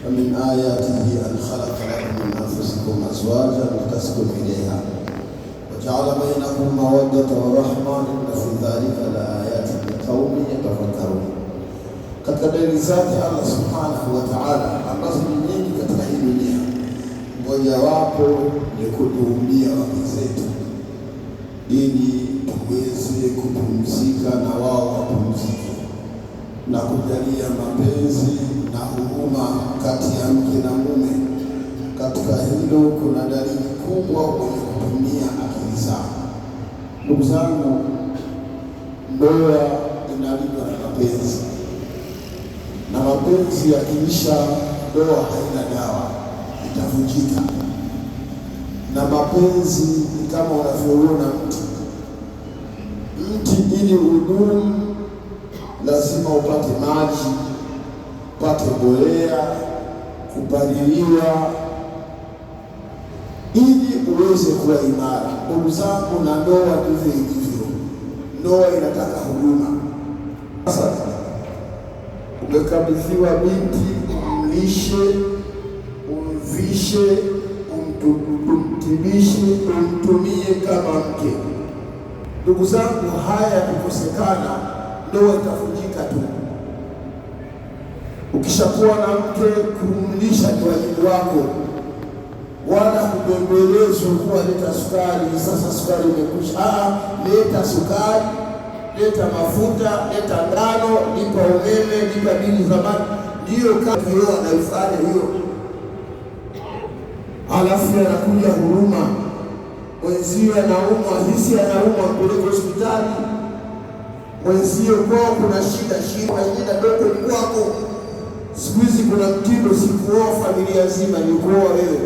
ومن آياته أن خلق لكم من أنفسكم أزواجا لتسكنوا إليها وجعل بينكم مودة ورحمة إن في ذلك لآيات لقوم يتفكرون. Katika dalili zake Allah subhanahu wa ta'ala ambazo ni nyingi katika hii dunia, mojawapo ni kutuumbia wake zetu ili tuweze kupumzika na wao wapumzike, na kujalia mapenzi na huruma kati ya mke na mume. Katika hilo kuna dalili kubwa kwenye kutumia akili zao. Ndugu zangu, ndoa inalindwa na mapenzi, na mapenzi yakiisha ndoa haina dawa, itavunjika. Na mapenzi ni kama unavyoona mti ili udumu lazima upate maji, upate mbolea, kupaliliwa ili uweze kuwa imara. Ndugu zangu, na ndoa ndivyo ilivyo. Ndoa inataka huduma. Sasa umekabidhiwa binti, umlishe, umvishe, umtibishe, umtumie kama mke. Ndugu zangu, haya yakikosekana ndoa itavunjika tu. Ukishakuwa na mke, kumlisha ni wajibu wako, wala kubembelezwa kuwa leta sukari, sasa sukari imekwisha. Leta sukari, leta mafuta, leta ngano, lipa umeme, lipa bili za maji. Ndiyo kazi hiyo anaifanya hiyo. Halafu anakuja huruma, mwenzio anaumwa, hisi anaumwa, mpeleke hospitali. Mwenzio kwao kuna shida dogo ni kwako. Siku hizi kuna mtindo, sikuoa familia nzima, ni kuoa wewe.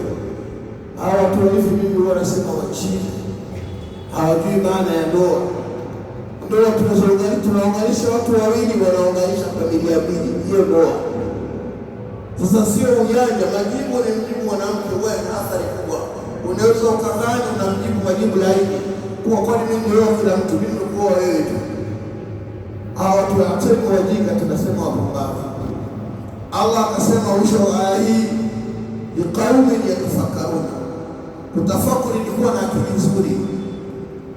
Hawa watu hivi mimi wanasema wachini, hawajui maana ya ndoa. Ndoa tunaunganisha watu wawili, wanaunganisha familia mbili, hiyo ndoa. Sasa sio ujanja, majibu ni mjibu mwanamke, wewe na athari kubwa. Unaweza ukadhani unamjibu majibu laini, kwa kwani mimi ndio kila mtu, mimi ndio kuoa wewe tu. Hawa watu wanataka wajinga, tunasema wapumbavu. Allah akasema mwisho wa aya hii, liqaumin yatafakkaruna. Kutafakuri ni kuwa na akili nzuri,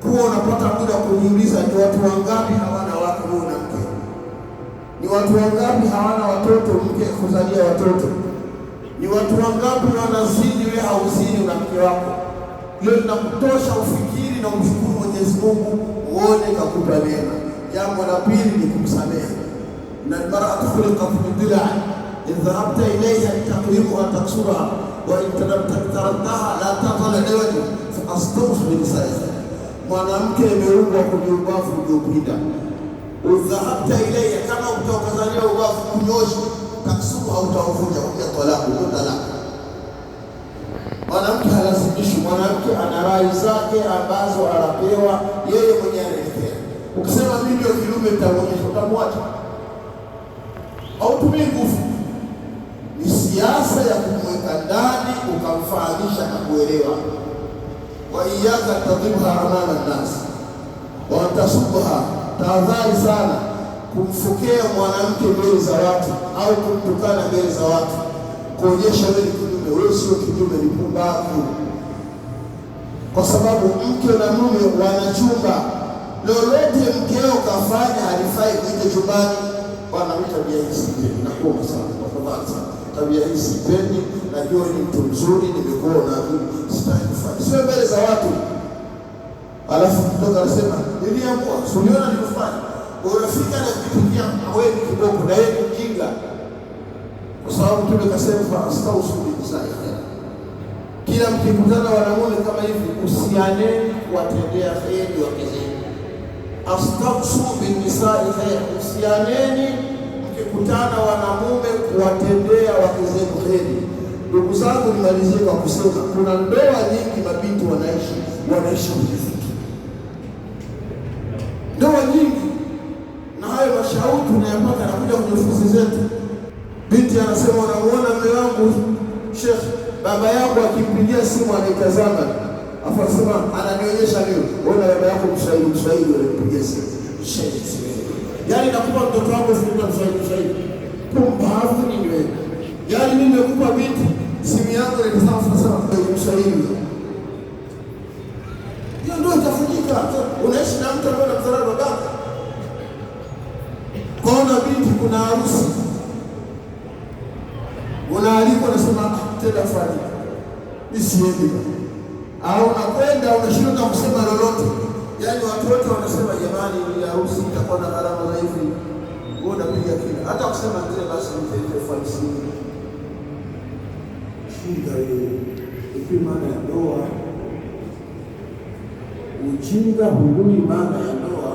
kuwa unapata muda kujiuliza, ni watu wangapi hawana wake na mke? Ni watu wangapi hawana watoto, mke kuzalia watoto? Ni watu wangapi wanazini, wewe hauzini na mke wako? Leo linakutosha ufikiri na umshukuru Mwenyezi Mungu, uone kakupa neema. Jambo la pili ni kumsamehe. Na almar'atu khuliqat min dil'a in dhahabta ilayha taqribuha taksura wa in taraddaha la taqala dawaju fa astawsu bi lisa'iha. Mwanamke ameumbwa kwenye ubavu uliopinda. Udhahabta ilayha, kama utakazalia ubavu kunyosha, taksuru au tauvunja kwa talaka, ndio talaka. Mwanamke halazimishi, mwanamke ana rai zake ambazo anapewa yeye mwenyewe. Ukisema mimi ndio kilume nitaonyesha, utamwacha. Hautumii nguvu. Ni siasa ya kumweka ndani, ukamfahamisha na kuelewa. Wa iyaka tadhibha amama nas wa tasubha. Tahadhari sana kumfokea mwanamke mbele za watu au kumtukana mbele za watu, kuonyesha wewe ni kilume. Wewe sio kilume, ni pumbavu. Kwa sababu mke na mume wanachumba. Lolote mkeo kafanya halifai kuja chumbani. Bwana, mimi tabia hii sipendi, nakuomba sana, tafadhali sana, tabia hii sipendi, najua ni mtu mzuri, nimekuona mimi, sitaki kufanya. Sio mbele za watu. Alafu mtoka anasema, niliamua, uliona nilifanya. Unafika na kupigia wewe ni kiboko na yeye ni mjinga. Kwa sababu Mtume kasema astausu bi nisa'iha. Kila mkikutana wanamume kama hivi, usianeni kuwatendea kheri wake zenu. Astausu bi nisa'iha, usianeni mkikutana wanamume kuwatendea wake zenu kheri. Ndugu zangu, nimalizie kwa kusema kuna ndoa nyingi mabinti wanaishi kujifiki. Ndoa nyingi, na hayo mashauri tunayapata na kuja kwenye ofisi zetu. Binti anasema, unamuona mume wangu Sheikh, baba yangu akimpigia simu anaitazama, afu anasema ananionyesha leo, ona baba yako Mswahili anampigia simu. Sheikh, yaani nakupa mtoto wangu mswahili. Pumbavu. Yaani mimi nimekupa binti, simu yangu ni sawa kwa Mswahili. Hiyo ndio itafanyika. Unaishi na mtu ambaye anamzaa babaka. Kwaona binti kuna harusi. Unaalikwa unasema tena fanya. Nisiendi. Au unakwenda unashinda kusema lolote. Yaani watu wote wanasema jamani, ni harusi itakuwa na gharama za hivi. Wewe unapiga kile. Hata kusema nje basi mtete fancy. Shida hiyo. Ipi maana ya ndoa? Ujinga hujui maana ya ndoa.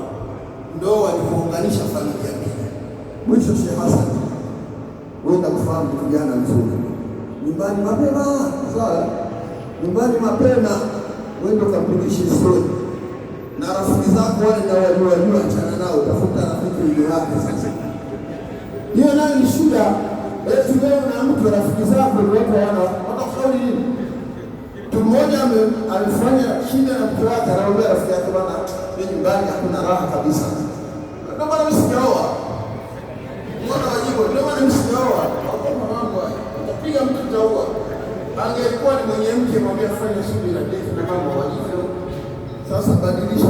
Ndoa ni kuunganisha familia mbili. Mwisho Sheikh Hassan, wewe kufahamu kijana mzuri. Nyumbani mapema, sawa? Nyumbani mapema, wewe ndo kampigishe story. Na rafiki zako wale na wajua achana nao, tafuta rafiki yule wake sasa. Hiyo nayo ni shida. Eti leo na mtu rafiki zako ndio watakushauri nini? Mtu mmoja amefanya shida na mtu wake, anaambia rafiki yake bwana, mimi nyumbani hakuna raha kabisa. Ndio maana mimi sijaoa. Mbona wajibu? Ndio maana mimi sijaoa. Hapo mambo haya. Utapiga mtu utaoa. Angelikuwa ni mwenye mke mwambie afanye shughuli na date na mambo wajivyo. Sasa badilisha